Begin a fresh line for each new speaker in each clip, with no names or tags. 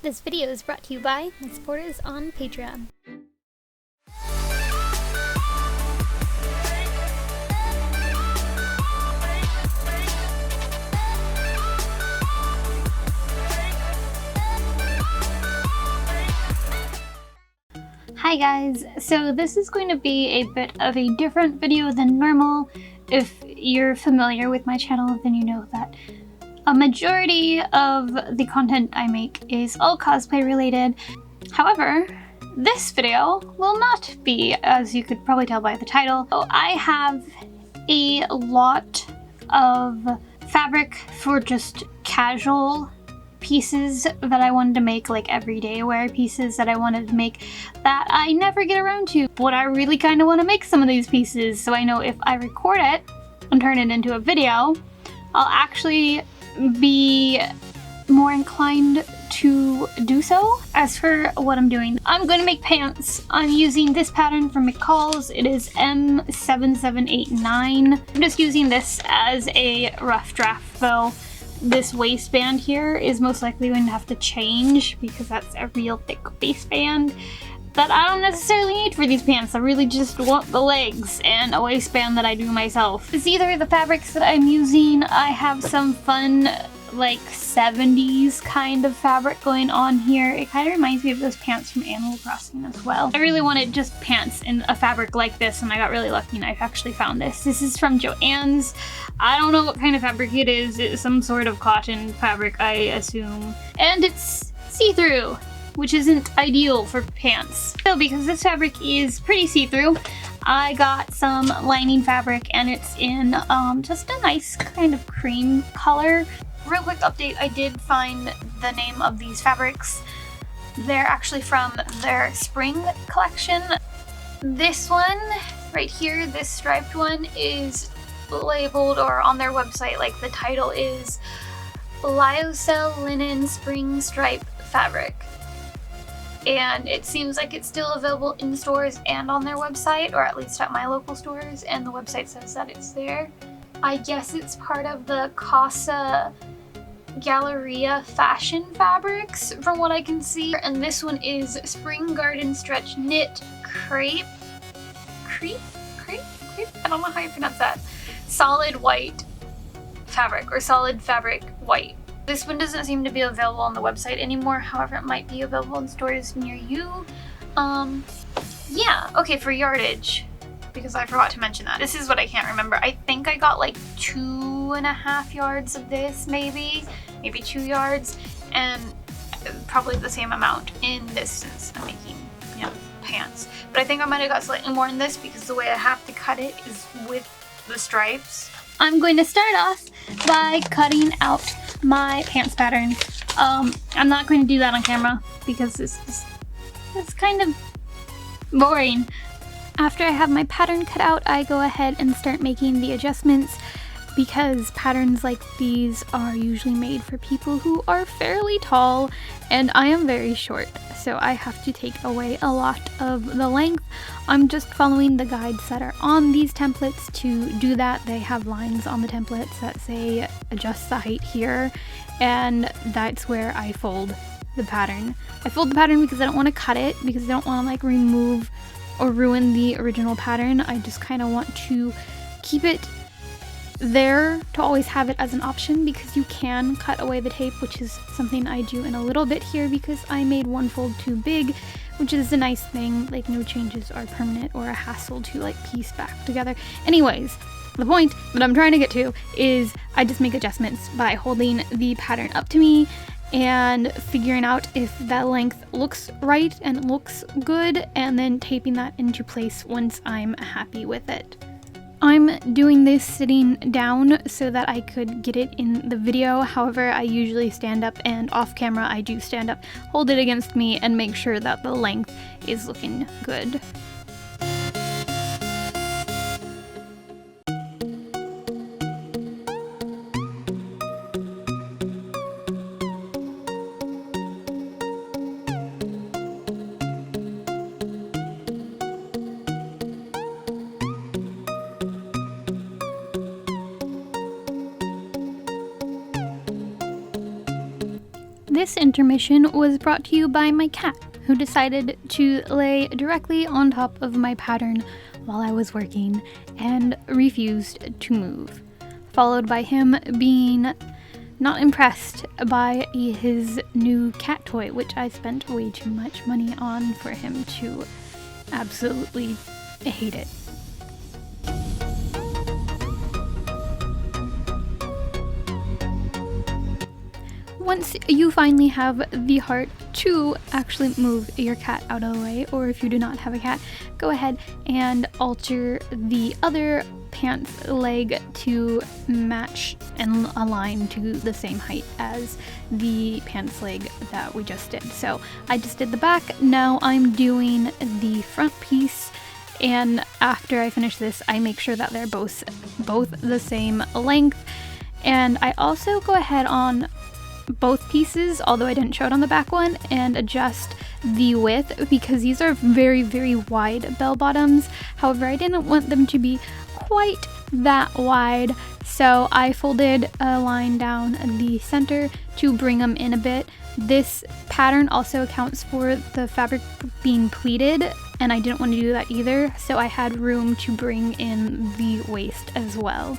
This video is brought to you by my supporters on Patreon. Hi guys, so this is going to be a bit of a different video than normal. If you're familiar with my channel, then you know that a majority of the content I make is all cosplay related. However, this video will not be, as you could probably tell by the title. So I have a lot of fabric for just casual pieces that I wanted to make, like everyday wear pieces that I wanted to make that I never get around to. But I really kind of want to make some of these pieces, so I know if I record it and turn it into a video, I'll actually be more inclined to do so. As for what I'm doing, I'm going to make pants. I'm using this pattern from McCall's. It is M7789. I'm just using this as a rough draft though. This waistband here is most likely going to have to change because that's a real thick waistband that I don't necessarily need for these pants. I really just want the legs and a waistband that I do myself. It's either the fabrics that I'm using. I have some fun like 70s kind of fabric going on here. It kind of reminds me of those pants from Animal Crossing as well. I really wanted just pants in a fabric like this, and I got really lucky and I actually found this. This is from Joann's. I don't know what kind of fabric it is. It's some sort of cotton fabric, I assume. And it's see-through, which isn't ideal for pants. So because this fabric is pretty see-through, I got some lining fabric and it's in just a nice kind of cream color. Real quick update, I did find the name of these fabrics. They're actually from their spring collection. This one right here, this striped one, is labeled, or on their website, like the title is Lyocell Linen Spring Stripe Fabric. And it seems like it's still available in stores and on their website, or at least at my local stores, and the website says that it's there. I guess it's part of the Casa Galleria fashion fabrics from what I can see. And this one is Spring Garden Stretch Knit Crepe? I don't know how you pronounce that. Solid white fabric, or solid fabric white. This one doesn't seem to be available on the website anymore, however it might be available in stores near you. Yeah, okay, for yardage, because I forgot to mention that. This is what I can't remember. I think I got like 2.5 yards of this, maybe 2 yards, and probably the same amount in this since I'm making, you know, pants. But I think I might have got slightly more in this because the way I have to cut it is with the stripes. I'm going to start off by cutting out my pants pattern. I'm not going to do that on camera because it's kind of boring. After I have my pattern cut out, I go ahead and start making the adjustments, because patterns like these are usually made for people who are fairly tall, and I am very short, so I have to take away a lot of the length. I'm just following the guides that are on these templates to do that. They have lines on the templates that say adjust the height here, and that's where I fold the pattern. I fold the pattern because I don't want to cut it, because I don't want to like remove or ruin the original pattern. I just kind of want to keep it there to always have it as an option, because you can cut away the tape, which is something I do in a little bit here because I made one fold too big, which is a nice thing. Like, no changes are permanent or a hassle to like piece back together. Anyways, the point that I'm trying to get to is I just make adjustments by holding the pattern up to me and figuring out if that length looks right and looks good, and then taping that into place once I'm happy with it. I'm doing this sitting down so that I could get it in the video. However, I usually stand up, and off camera I do stand up, hold it against me, and make sure that the length is looking good. this intermission was brought to you by my cat, who decided to lay directly on top of my pattern while I was working and refused to move, followed by him being not impressed by his new cat toy, which I spent way too much money on for him to absolutely hate it. Once you finally have the heart to actually move your cat out of the way, or if you do not have a cat, go ahead and alter the other pants leg to match and align to the same height as the pants leg that we just did. So I just did the back, now I'm doing the front piece, and after I finish this I make sure that they're both the same length. And I also go ahead on both pieces, although I didn't show it on the back one, and adjust the width because these are very, very wide bell bottoms. However, I didn't want them to be quite that wide, so I folded a line down the center to bring them in a bit. This pattern also accounts for the fabric being pleated, and I didn't want to do that either, so I had room to bring in the waist as well.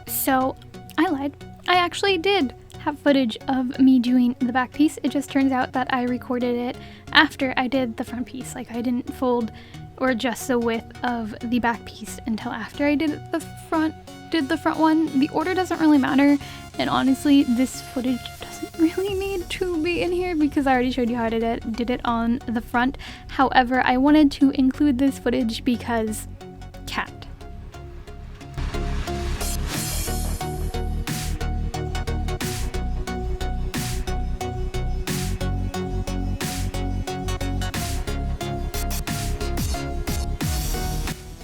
So I lied. I actually did have footage of me doing the back piece. It just turns out that I recorded it after I did the front piece. Like, I didn't fold or adjust the width of the back piece until after I did the front one. The order doesn't really matter, and honestly this footage doesn't really need to be in here because I already showed you how I did it on the front. However, I wanted to include this footage because cat.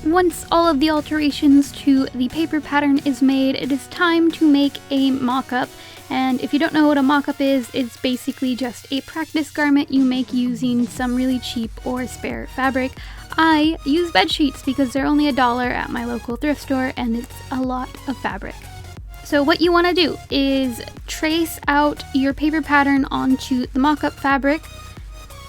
Once all of the alterations to the paper pattern is made, it is time to make a mock-up. And if you don't know what a mock-up is, it's basically just a practice garment you make using some really cheap or spare fabric. I use bed sheets because they're only $1 at my local thrift store, and it's a lot of fabric. So what you want to do is trace out your paper pattern onto the mock-up fabric,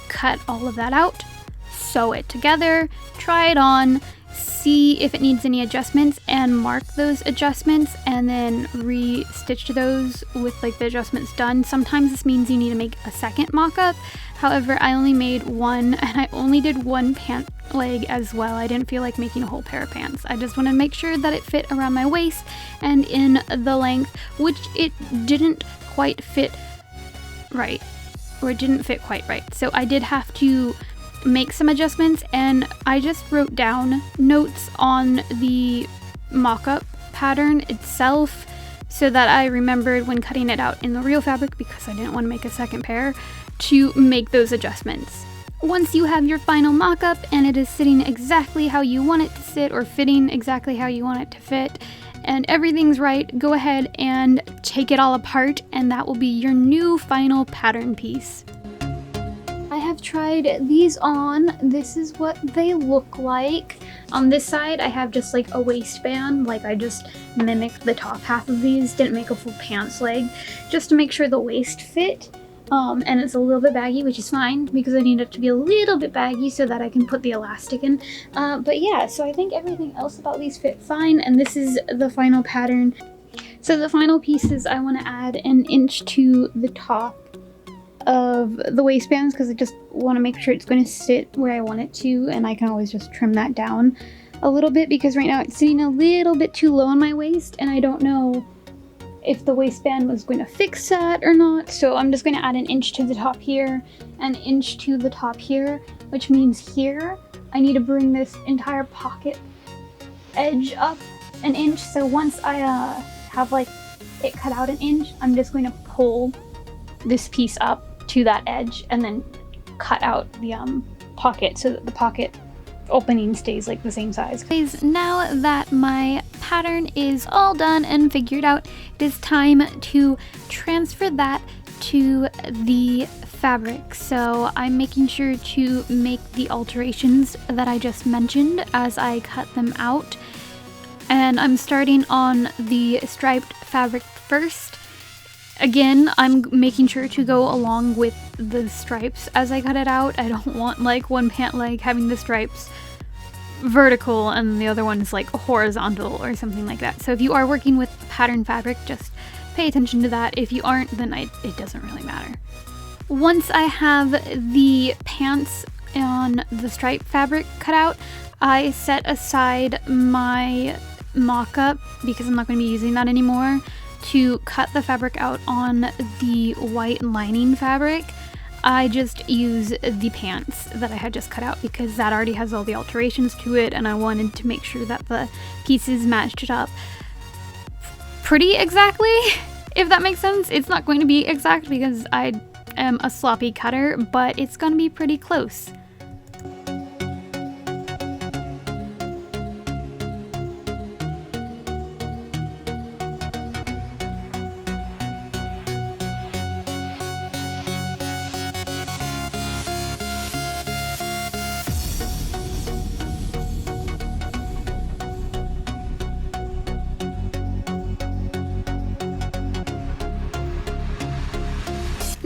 cut all of that out, sew it together, try it on, see if it needs any adjustments, and mark those adjustments, and then re-stitch those with like the adjustments done. Sometimes this means you need to make a second mock-up. However, I only made one, and I only did one pant leg as well. I didn't feel like making a whole pair of pants. I just want to make sure that it fit around my waist and in the length, which it didn't quite fit right, or it didn't fit quite right. So I did have to make some adjustments, and I just wrote down notes on the mock-up pattern itself so that I remembered when cutting it out in the real fabric, because I didn't want to make a second pair, to make those adjustments. Once you have your final mock-up and it is sitting exactly how you want it to sit, or fitting exactly how you want it to fit, and everything's right, go ahead and take it all apart, and that will be your new final pattern piece. I have tried these on. This is what they look like. On this side, I have just like a waistband. Like, I just mimicked the top half of these, didn't make a full pants leg, just to make sure the waist fit. And it's a little bit baggy, which is fine because I need it to be a little bit baggy so that I can put the elastic in. But yeah, so I think everything else about these fit fine, and this is the final pattern. So the final pieces, I want to add an inch to the top of the waistbands because I just want to make sure it's going to sit where I want it to, and I can always just trim that down a little bit because right now it's sitting a little bit too low on my waist, and I don't know if the waistband was going to fix that or not. So I'm just going to add an inch to the top here, an inch to the top here, which means here I need to bring this entire pocket edge up an inch. So once I have like it cut out an inch, I'm just going to pull this piece up to that edge and then cut out the pocket so that the pocket opening stays like the same size. Now that my pattern is all done and figured out, it is time to transfer that to the fabric. So I'm making sure to make the alterations that I just mentioned as I cut them out. And I'm starting on the striped fabric first. Again, I'm making sure to go along with the stripes as I cut it out. I don't want like one pant leg having the stripes vertical and the other one's like horizontal or something like that. So if you are working with pattern fabric, just pay attention to that. If you aren't, then it doesn't really matter. Once I have the pants on the striped fabric cut out, I set aside my mock-up, because I'm not going to be using that anymore, to cut the fabric out on the white lining fabric. I just use the pants that I had just cut out because that already has all the alterations to it, and I wanted to make sure that the pieces matched it up pretty exactly, if that makes sense. It's not going to be exact because I am a sloppy cutter, but it's going to be pretty close.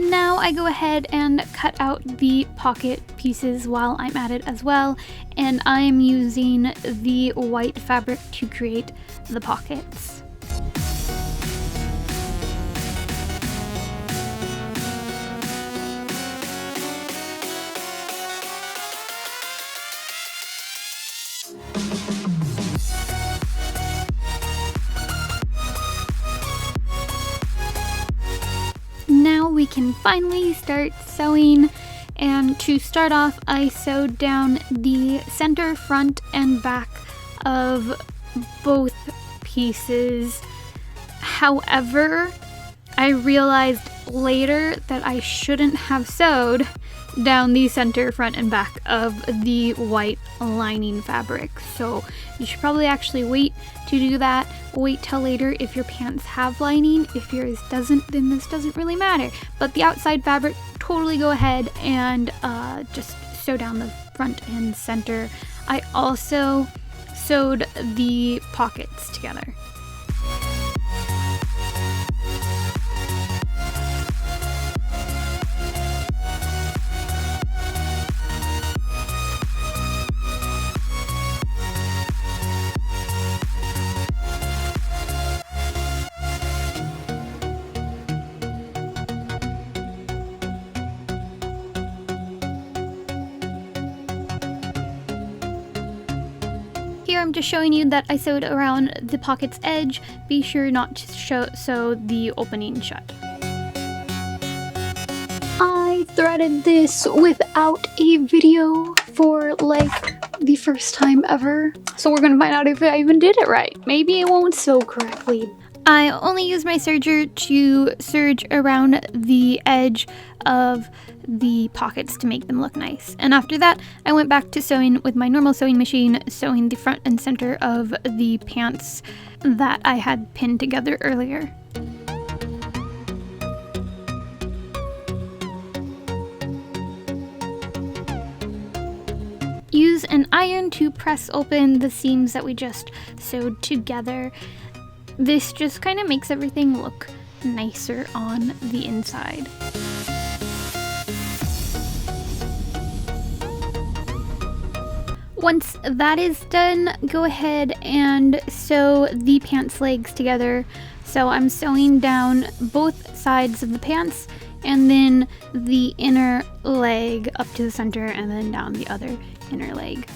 Now I go ahead and cut out the pocket pieces while I'm at it as well, and I'm using the white fabric to create the pockets. Now we can finally start sewing, and to start off I sewed down the center, front, and back of both pieces. However, I realized later that I shouldn't have sewed down the center, front, and back of the white lining fabric. So you should probably actually wait to do that. Wait till later if your pants have lining. If yours doesn't, then this doesn't really matter. But the outside fabric, totally go ahead and just sew down the front and center. I also sewed the pockets together. Here I'm just showing you that I sewed around the pocket's edge. Be sure not to sew the opening shut. I threaded this without a video for like the first time ever. So we're gonna find out if I even did it right. Maybe it won't sew correctly. I only used my serger to serge around the edge of the pockets to make them look nice. And after that, I went back to sewing with my normal sewing machine, sewing the front and center of the pants that I had pinned together earlier. Use an iron to press open the seams that we just sewed together. This just kind of makes everything look nicer on the inside. Once that is done, go ahead and sew the pants legs together. So I'm sewing down both sides of the pants and then the inner leg up to the center and then down the other inner leg.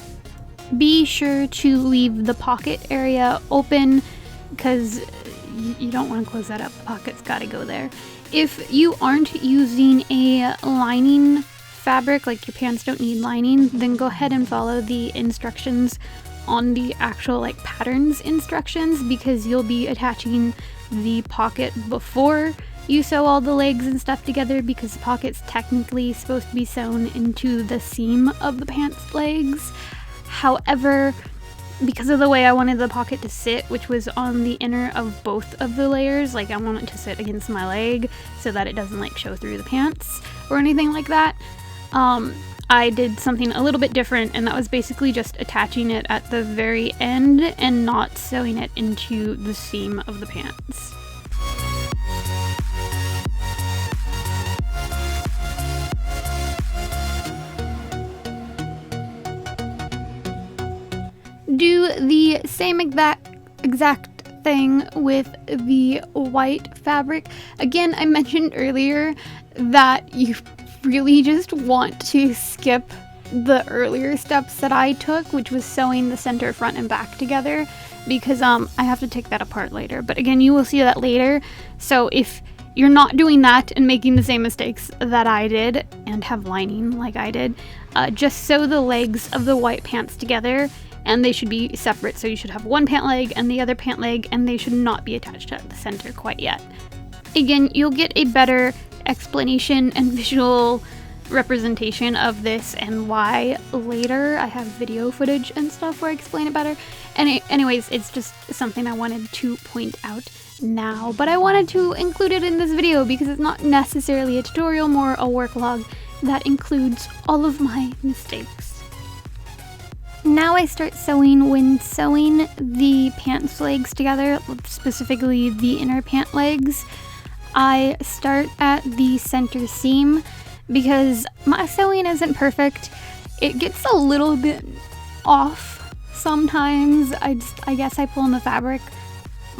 Be sure to leave the pocket area open because you don't want to close that up. The pocket's got to go there. If you aren't using a lining fabric, like your pants don't need lining, then go ahead and follow the instructions on the actual like patterns instructions, because you'll be attaching the pocket before you sew all the legs and stuff together, because the pocket's technically supposed to be sewn into the seam of the pants legs. However, because of the way I wanted the pocket to sit, which was on the inner of both of the layers, like I want it to sit against my leg so that it doesn't like show through the pants or anything like that. I did something a little bit different, and that was basically just attaching it at the very end and not sewing it into the seam of the pants. Do the same exact thing with the white fabric. Again, I mentioned earlier that you really just want to skip the earlier steps that I took, which was sewing the center, front, and back together, because I have to take that apart later. But again, you will see that later. So if you're not doing that and making the same mistakes that I did and have lining like I did, just sew the legs of the white pants together, and they should be separate. So you should have one pant leg and the other pant leg, and they should not be attached at the center quite yet. Again, you'll get a better explanation and visual representation of this and why later. I have video footage and stuff where I explain it better. Anyways, it's just something I wanted to point out now, but I wanted to include it in this video because it's not necessarily a tutorial, more a work log that includes all of my mistakes. Now I start sewing. When sewing the pants legs together, specifically the inner pant legs, I start at the center seam because my sewing isn't perfect. It gets a little bit off sometimes. I guess I pull in the fabric,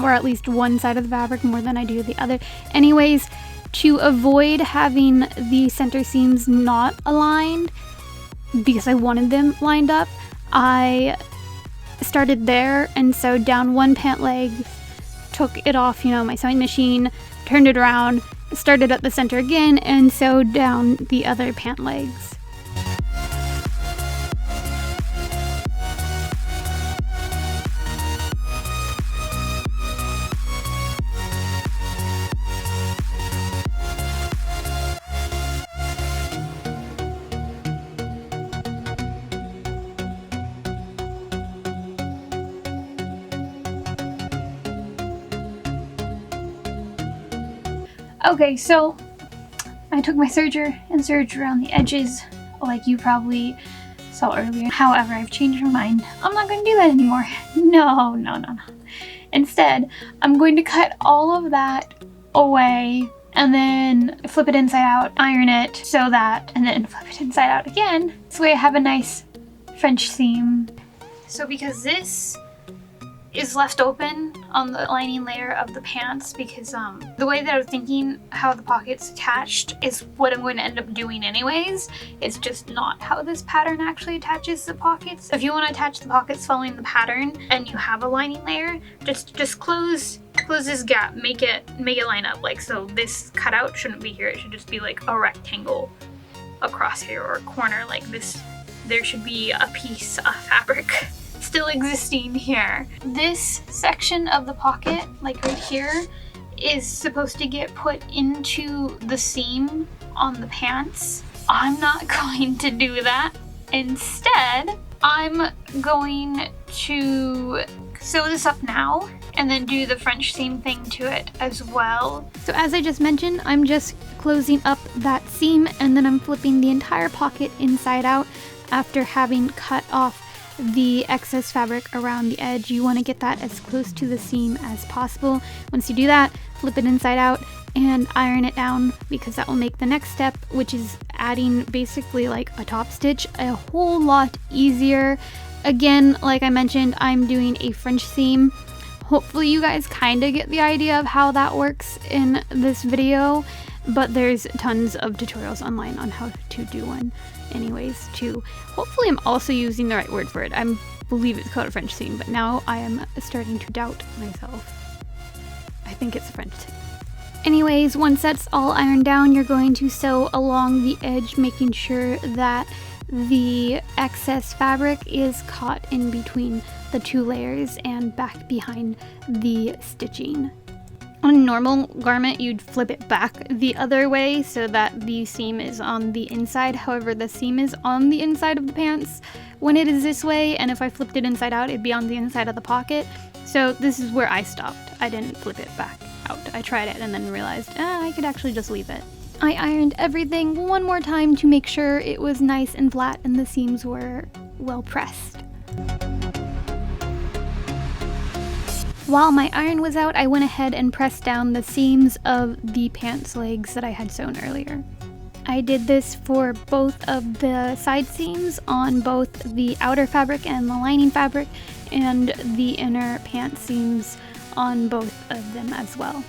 or at least one side of the fabric more than I do the other. Anyways, to avoid having the center seams not aligned, because I wanted them lined up, I started there and sewed down one pant leg, took it off, my sewing machine, turned it around, started at the center again, and sewed down the other pant legs. Okay, so I took my serger and serged around the edges like you probably saw earlier. However, I've changed my mind. I'm not going to do that anymore. No. Instead, I'm going to cut all of that away and then flip it inside out, iron it, sew that, and then flip it inside out again. This way I have a nice French seam. So because this is left open on the lining layer of the pants, because the way that I was thinking how the pocket's attached is what I'm going to end up doing anyways. It's just not how this pattern actually attaches the pockets. If you want to attach the pockets following the pattern and you have a lining layer, just close this gap, make it line up. Like, so this cutout shouldn't be here, it should just be like a rectangle across here, or a corner like this. There should be a piece of fabric still existing here. This section of the pocket, like right here, is supposed to get put into the seam on the pants. I'm not going to do that. Instead, I'm going to sew this up now and then do the French seam thing to it as well. So as I just mentioned, I'm just closing up that seam and then I'm flipping the entire pocket inside out after having cut off the excess fabric around the edge. You want to get that as close to the seam as possible. Once you do that, flip it inside out and iron it down, because that will make the next step, which is adding basically like a top stitch, a whole lot easier. Again, like I mentioned, I'm doing a French seam. Hopefully you guys kind of get the idea of how that works in this video, but there's tons of tutorials online on how to do one anyways too. Hopefully I'm also using the right word for it. I believe it's called a French seam, but now I am starting to doubt myself. I think it's a French seam. Anyways, once that's all ironed down, you're going to sew along the edge, making sure that the excess fabric is caught in between the two layers and back behind the stitching. On a normal garment, you'd flip it back the other way so that the seam is on the inside. However, the seam is on the inside of the pants when it is this way, and if I flipped it inside out, it'd be on the inside of the pocket. So this is where I stopped. I didn't flip it back out. I tried it and then realized, I could actually just leave it. I ironed everything one more time to make sure it was nice and flat and the seams were well pressed. While my iron was out, I went ahead and pressed down the seams of the pants legs that I had sewn earlier. I did this for both of the side seams on both the outer fabric and the lining fabric, and the inner pant seams on both of them as well.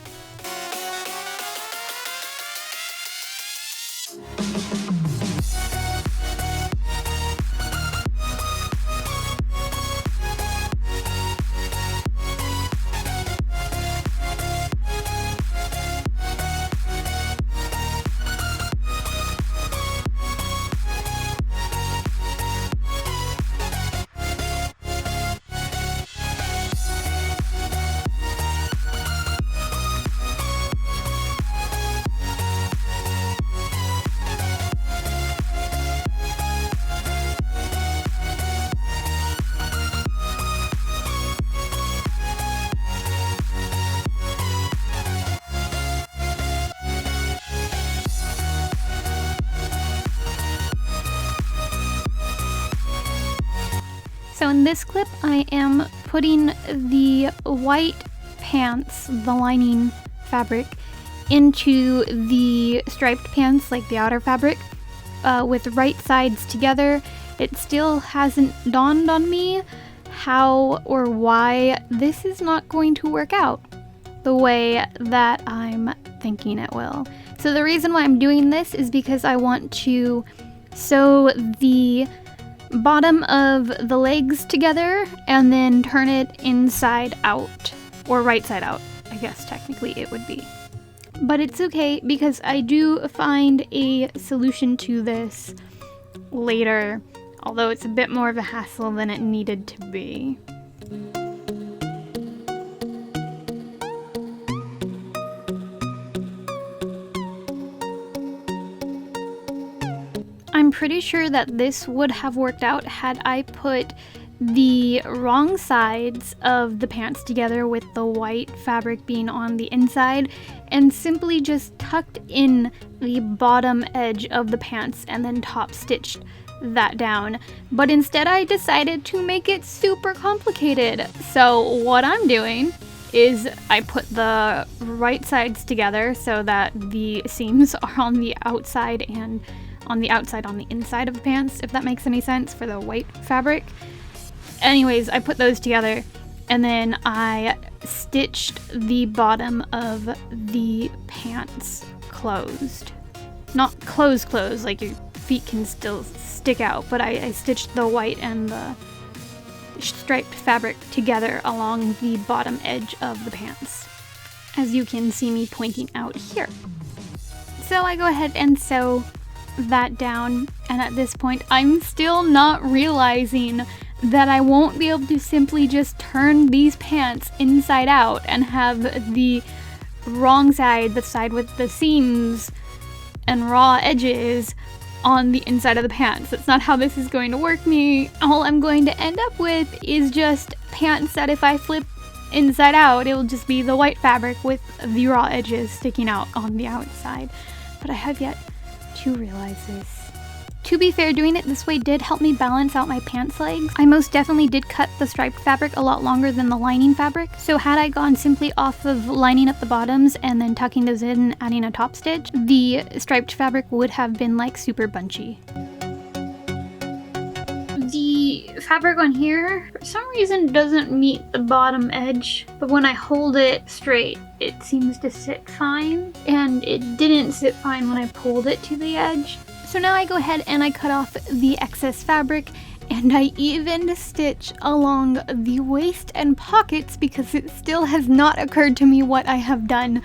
So in this clip, I am putting the white pants, the lining fabric, into the striped pants, like the outer fabric, with right sides together. It still hasn't dawned on me how or why this is not going to work out the way that I'm thinking it will. So the reason why I'm doing this is because I want to sew the bottom of the legs together and then turn it inside out, or right side out, I guess technically it would be. But it's okay because I do find a solution to this later, although it's a bit more of a hassle than it needed to be. I'm pretty sure that this would have worked out had I put the wrong sides of the pants together with the white fabric being on the inside and simply just tucked in the bottom edge of the pants and then top stitched that down. But instead I decided to make it super complicated. So what I'm doing is I put the right sides together so that the seams are on the outside and on the outside on the inside of the pants, if that makes any sense, for the white fabric. Anyways, I put those together and then I stitched the bottom of the pants closed. Not closed, like your feet can still stick out, but I stitched the white and the striped fabric together along the bottom edge of the pants, as you can see me pointing out here. So I go ahead and sew that down, and at this point I'm still not realizing that I won't be able to simply just turn these pants inside out and have the wrong side, the side with the seams and raw edges, on the inside of the pants. That's not how this is going to work. All I'm going to end up with is just pants that if I flip inside out, it will just be the white fabric with the raw edges sticking out on the outside. But I have yet to realize this. To be fair, doing it this way did help me balance out my pants legs. I most definitely did cut the striped fabric a lot longer than the lining fabric, so had I gone simply off of lining up the bottoms and then tucking those in and adding a top stitch, the striped fabric would have been like super bunchy. The fabric on here, for some reason, doesn't meet the bottom edge, but when I hold it straight, it seems to sit fine, and it didn't sit fine when I pulled it to the edge. So now I go ahead and I cut off the excess fabric, and I even stitch along the waist and pockets because it still has not occurred to me what I have done.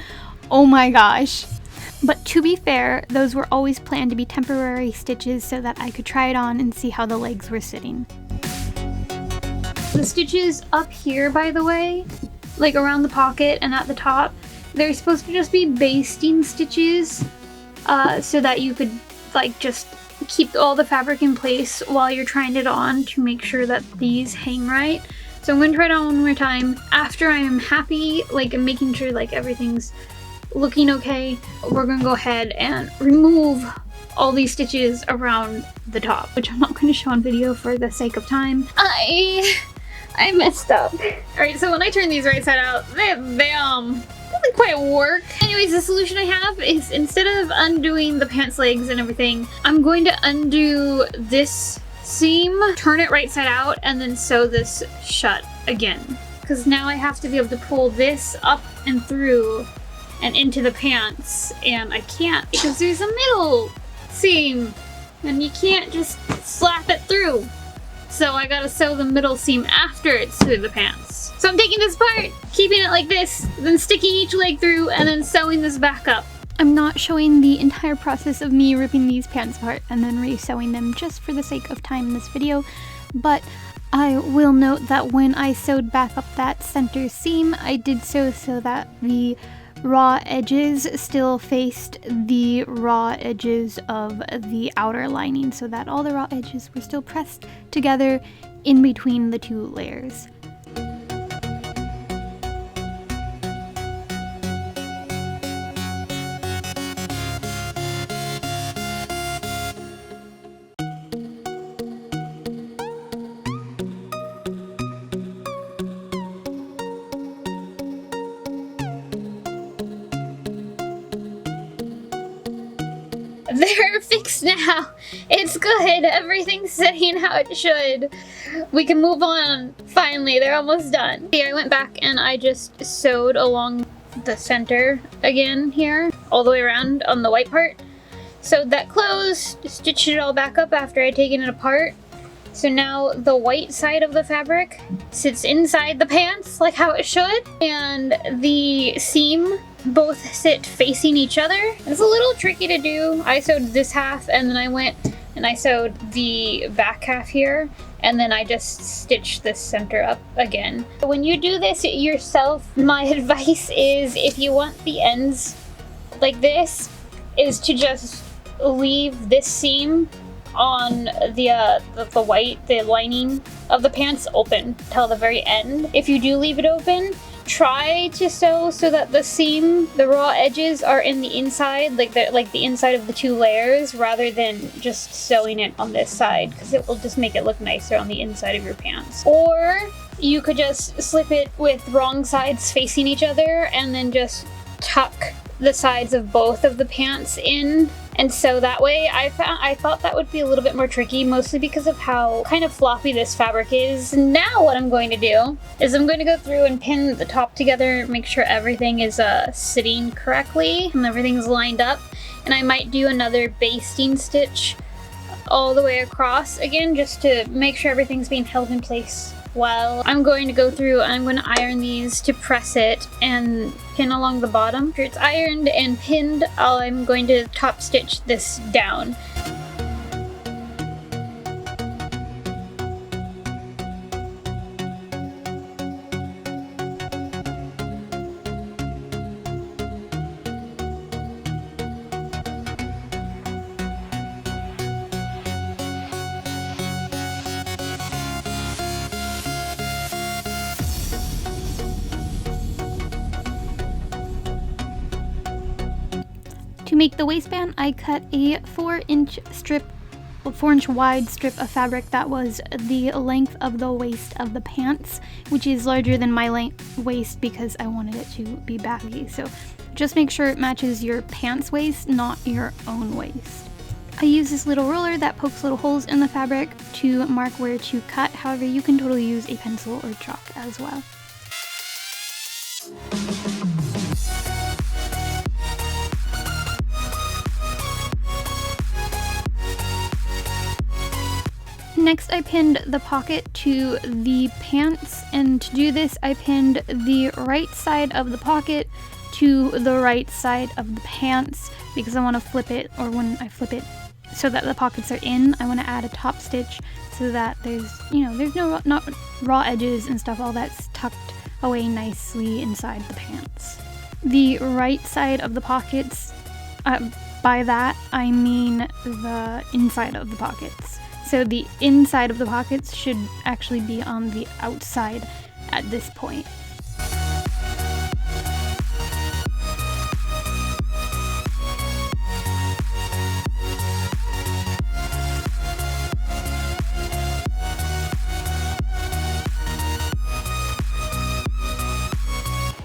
Oh my gosh. But to be fair, those were always planned to be temporary stitches so that I could try it on and see how the legs were sitting. The stitches up here, by the way, like around the pocket and at the top, they're supposed to just be basting stitches so that you could like just keep all the fabric in place while you're trying it on to make sure that these hang right. So I'm going to try it on one more time. After I am happy, like I'm making sure like everything's looking okay, we're going to go ahead and remove all these stitches around the top, which I'm not going to show on video for the sake of time. I messed up. Alright, so when I turn these right side out, they doesn't quite work. Anyways, the solution I have is instead of undoing the pants legs and everything, I'm going to undo this seam, turn it right side out, and then sew this shut again. Because now I have to be able to pull this up and through and into the pants, and I can't because there's a middle seam and you can't just slap it through. So I gotta sew the middle seam after it's through the pants. So I'm taking this part, keeping it like this, then sticking each leg through, and then sewing this back up. I'm not showing the entire process of me ripping these pants apart and then re-sewing them just for the sake of time in this video, but I will note that when I sewed back up that center seam, I did so that the raw edges still faced the raw edges of the outer lining, so that all the raw edges were still pressed together in between the two layers. They're fixed now. It's good. Everything's sitting how it should. We can move on. Finally, they're almost done. Here, I went back and I just sewed along the center again here, all the way around on the white part. Sewed that closed, stitched it all back up after I'd taken it apart. So now the white side of the fabric sits inside the pants like how it should, and the seam both sit facing each other. It's a little tricky to do. I sewed this half and then I went and I sewed the back half here, and then I just stitched this center up again. When you do this yourself, my advice is if you want the ends like this, is to just leave this seam on the lining of the pants open till the very end. If you do leave it open, try to sew so that the seam, the raw edges are in the inside, like the inside of the two layers, rather than just sewing it on this side, because it will just make it look nicer on the inside of your pants. Or you could just slip it with wrong sides facing each other and then just tuck the sides of both of the pants in, and sew that way. I thought that would be a little bit more tricky, mostly because of how kind of floppy this fabric is. Now what I'm going to do is I'm going to go through and pin the top together, make sure everything is sitting correctly and everything's lined up, and I might do another basting stitch all the way across again, just to make sure everything's being held in place. Well, I'm going to go through and I'm going to iron these to press it and pin along the bottom. After it's ironed and pinned, I'm going to top stitch this down. To make the waistband, I cut a 4-inch wide strip of fabric that was the length of the waist of the pants, which is larger than my waist because I wanted it to be baggy. So just make sure it matches your pants waist, not your own waist. I use this little ruler that pokes little holes in the fabric to mark where to cut. However, you can totally use a pencil or chalk as well. Next, I pinned the pocket to the pants, and to do this, I pinned the right side of the pocket to the right side of the pants because I want to flip it, or when I flip it so that the pockets are in, I want to add a top stitch so that there's not raw edges and stuff, all that's tucked away nicely inside the pants. the right side of the pockets. By that, I mean the inside of the pockets. So the inside of the pockets should actually be on the outside at this point.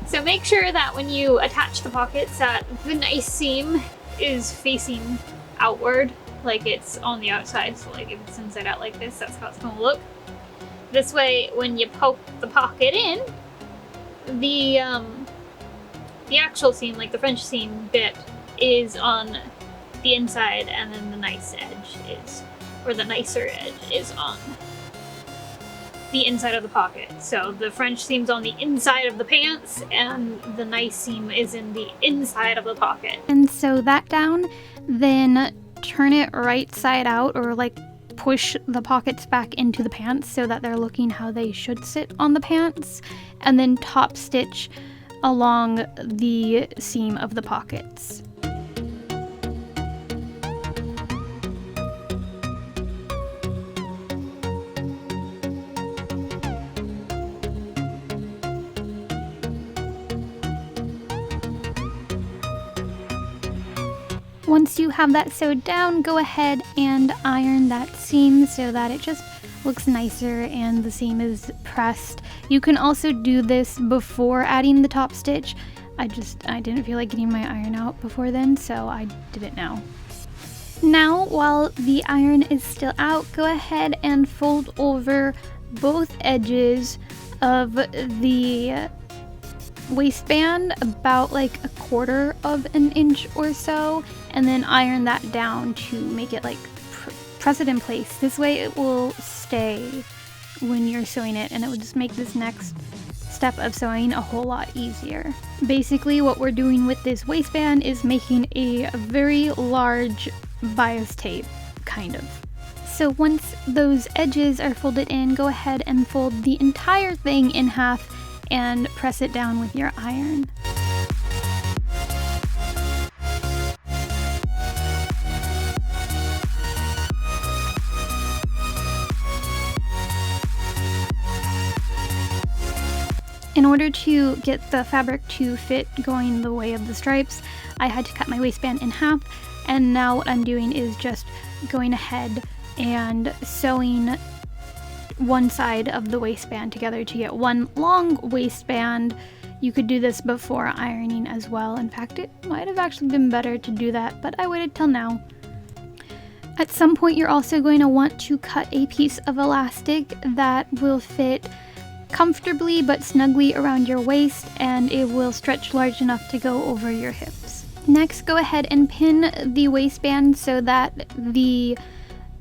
So make sure that when you attach the pockets that the nice seam is facing outward, like it's on the outside. So like if it's inside out like this, that's how it's gonna look. This way, when you poke the pocket in, the actual seam, like the French seam bit, is on the inside, and then the nice edge is, or the nicer edge is on the inside of the pocket. So the French seam's on the inside of the pants, and the nice seam is in the inside of the pocket. And sew that down, then turn it right side out, or like push the pockets back into the pants so that they're looking how they should sit on the pants, and then top stitch along the seam of the pockets. Once you have that sewed down, go ahead and iron that seam so that it just looks nicer and the seam is pressed. You can also do this before adding the top stitch. I didn't feel like getting my iron out before then, so I did it now. Now, while the iron is still out, go ahead and fold over both edges of the waistband about like 1/4 of an inch or so, and then iron that down to make it like press it in place. This way it will stay when you're sewing it, and it will just make this next step of sewing a whole lot easier. Basically what we're doing with this waistband is making a very large bias tape, kind of. So once those edges are folded in, go ahead and fold the entire thing in half and press it down with your iron. In order to get the fabric to fit going the way of the stripes, I had to cut my waistband in half, and now what I'm doing is just going ahead and sewing one side of the waistband together to get one long waistband. You could do this before ironing as well. In fact, it might have actually been better to do that, but I waited till now. At some point, you're also going to want to cut a piece of elastic that will fit comfortably but snugly around your waist, and it will stretch large enough to go over your hips. Next, go ahead and pin the waistband so that the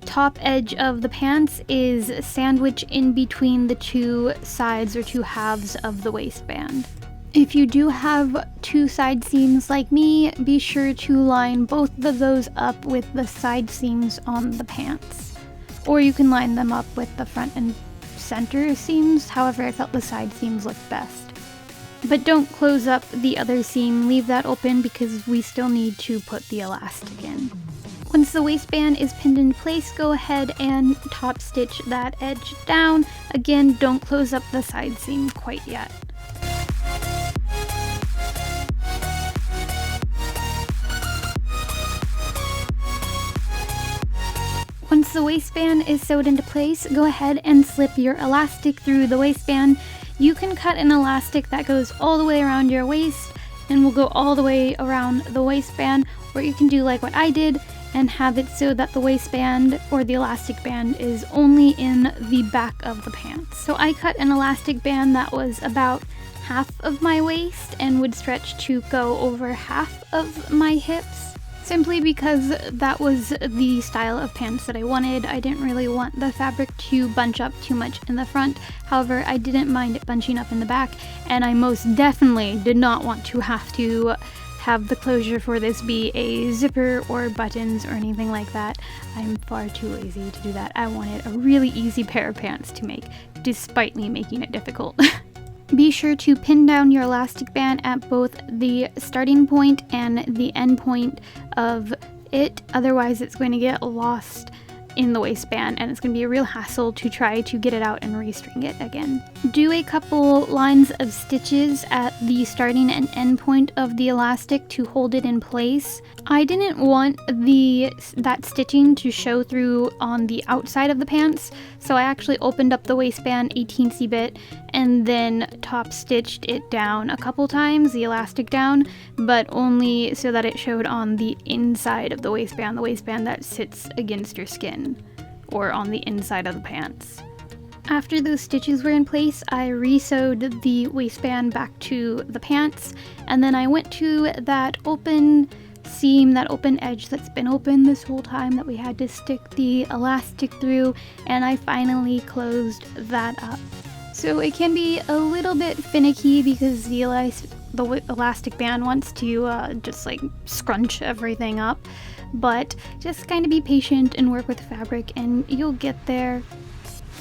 top edge of the pants is sandwiched in between the two sides or two halves of the waistband. If you do have two side seams like me, be sure to line both of those up with the side seams on the pants. Or you can line them up with the front and center seams, however I felt the side seams looked best. But don't close up the other seam, leave that open because we still need to put the elastic in. Once the waistband is pinned in place, go ahead and top stitch that edge down. Again, don't close up the side seam quite yet. Once the waistband is sewed into place, go ahead and slip your elastic through the waistband. You can cut an elastic that goes all the way around your waist and will go all the way around the waistband, or you can do like what I did and have it so that the waistband or the elastic band is only in the back of the pants. So I cut an elastic band that was about half of my waist and would stretch to go over half of my hips, simply because that was the style of pants that I wanted. I didn't really want the fabric to bunch up too much in the front. However, I didn't mind it bunching up in the back, and I most definitely did not want to have the closure for this be a zipper or buttons or anything like that. I'm far too lazy to do that. I wanted a really easy pair of pants to make, despite me making it difficult. Be sure to pin down your elastic band at both the starting point and the end point of it, otherwise it's going to get lost in the waistband and it's going to be a real hassle to try to get it out and restring it again. Do a couple lines of stitches at the starting and end point of the elastic to hold it in place. I didn't want that stitching to show through on the outside of the pants, so I actually opened up the waistband a teensy bit and then top stitched it down a couple times, the elastic down, but only so that it showed on the inside of the waistband that sits against your skin, or on the inside of the pants. After those stitches were in place, I re-sewed the waistband back to the pants, and then I went to that open seam, that open edge that's been open this whole time that we had to stick the elastic through, and I finally closed that up. So it can be a little bit finicky because the elastic band wants to just like scrunch everything up, but just kind of be patient and work with fabric and you'll get there.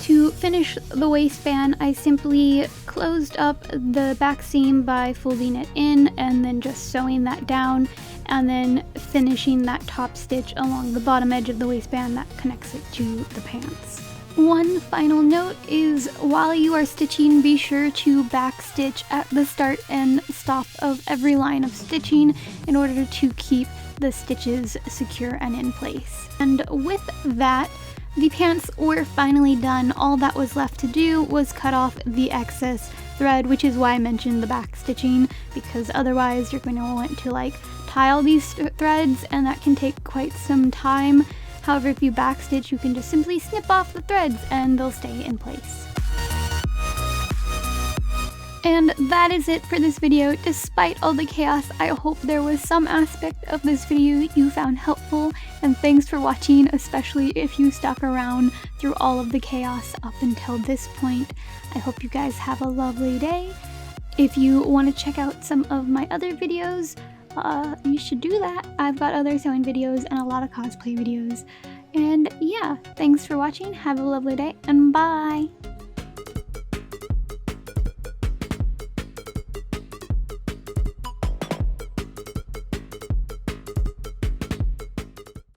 To finish the waistband, I simply closed up the back seam by folding it in and then just sewing that down, and then finishing that top stitch along the bottom edge of the waistband that connects it to the pants. One final note is, while you are stitching, be sure to backstitch at the start and stop of every line of stitching in order to keep the stitches secure and in place. And with that, the pants were finally done. All that was left to do was cut off the excess thread, which is why I mentioned the back stitching, because otherwise you're going to want to like tie all these threads and that can take quite some time. However, if you backstitch, you can just simply snip off the threads and they'll stay in place. And that is it for this video. Despite all the chaos, I hope there was some aspect of this video you found helpful, and thanks for watching, especially if you stuck around through all of the chaos up until this point. I hope you guys have a lovely day. If you want to check out some of my other videos, you should do that. I've got other sewing videos and a lot of cosplay videos. And yeah, thanks for watching, have a lovely day, and bye!